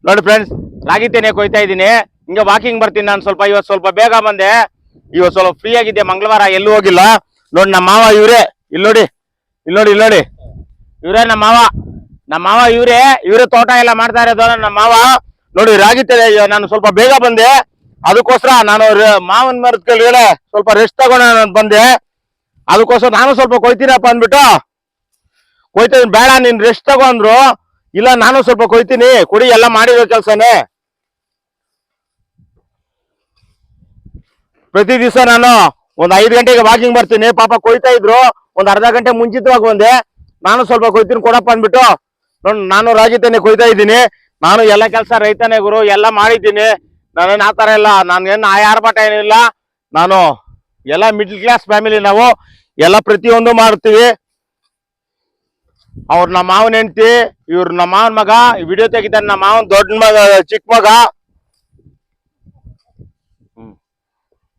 ನೋಡಿ ಫ್ರೆಂಡ್ಸ್, ರಾಗಿ ತೆನೆ ಕೊಯ್ತಾ ಇದ್ದೀನಿ. ಹಿಂಗೆ ವಾಕಿಂಗ್ ಬರ್ತೀನಿ ನಾನು. ಇವತ್ತು ಸ್ವಲ್ಪ ಬೇಗ ಬಂದೆ. ಇವತ್ತು ಸ್ವಲ್ಪ ಫ್ರೀ ಆಗಿದ್ದೆ, ಮಂಗಳವಾರ ಎಲ್ಲೂ ಹೋಗಿಲ್ಲ. ನೋಡಿ ನಮ್ಮ ಮಾವ ಇವ್ರೆ, ಇಲ್ಲಿ ನೋಡಿ ಇವರೇ ನಮ್ಮ ಮಾವ ಇವರೇ ತೋಟ ಎಲ್ಲ ಮಾಡ್ತಾ ಇರೋದು ನಮ್ಮ ಮಾವ. ನೋಡಿ ರಾಗಿ ತೆನೆ ನಾನು ಸ್ವಲ್ಪ ಬೇಗ ಬಂದೆ, ಅದಕ್ಕೋಸ್ಕರ ನಾನು ಮಾವನ ಮರದ ಕೆಳಗಡೆ ಸ್ವಲ್ಪ ರೆಸ್ಟ್ ತಗೋಣ ಬಂದೆ. ಅದಕ್ಕೋಸ್ಕರ ನಾನು ಸ್ವಲ್ಪ ಕೊಯ್ತೀನಪ್ಪ ಅಂದ್ಬಿಟ್ಟು ಕೊಯ್ತೀನಿ. ಬೇಡ ನೀನ್ ರೆಸ್ಟ್ ತಗೊಂಡ್ರು, ಇಲ್ಲ ನಾನು ಸ್ವಲ್ಪ ಕೊಯ್ತೀನಿ ಕುಡಿ, ಎಲ್ಲ ಮಾಡಿರೋ ಕೆಲ್ಸನೇ. ಪ್ರತಿ ದಿವಸ ನಾನು ಒಂದ್ 5 ಗಂಟೆಗೆ ವಾಕಿಂಗ್ ಬರ್ತೀನಿ. ಪಾಪ ಕೊಯ್ತಾ ಇದ್ರು, ಒಂದ್ ಅರ್ಧ ಗಂಟೆ ಮುಂಚಿತವಾಗಿ ಬಂದೆ. ನಾನು ಸ್ವಲ್ಪ ಕೊಯ್ತೀನಿ ಕೊಡಪ್ಪ ಅಂದ್ಬಿಟ್ಟು ನೋಡಿ ನಾನು ರಾಗಿ ತೆನೆ ಕೊಯ್ತಾ ಇದ್ದೀನಿ. ನಾನು ಎಲ್ಲ ಕೆಲಸ ರೈತನೇ ಗುರು, ಎಲ್ಲ ಮಾಡಿದ್ದೀನಿ. ನಾನೇನು ಆ ಥರ ಇಲ್ಲ, ನಾನೇನು ಆರ್ಭಟ ಏನಿಲ್ಲ. ನಾನು ಎಲ್ಲ ಮಿಡ್ಲ್ ಕ್ಲಾಸ್ ಫ್ಯಾಮಿಲಿ, ನಾವು ಎಲ್ಲ ಪ್ರತಿಯೊಂದು ಮಾಡ್ತೀವಿ. ಅವ್ರು ನಮ್ಮ ಮಾವನ ಹೆಂಡತಿ, ಇವ್ರು ನಮ್ಮ ಮಾವನ ಮಗ. ವಿಡಿಯೋ ತೆಗಿತಾನೆ ನಮ್ಮ ಮಾವನ್ ದೊಡ್ಡ ಮಗ, ಚಿಕ್ಕ ಮಗ.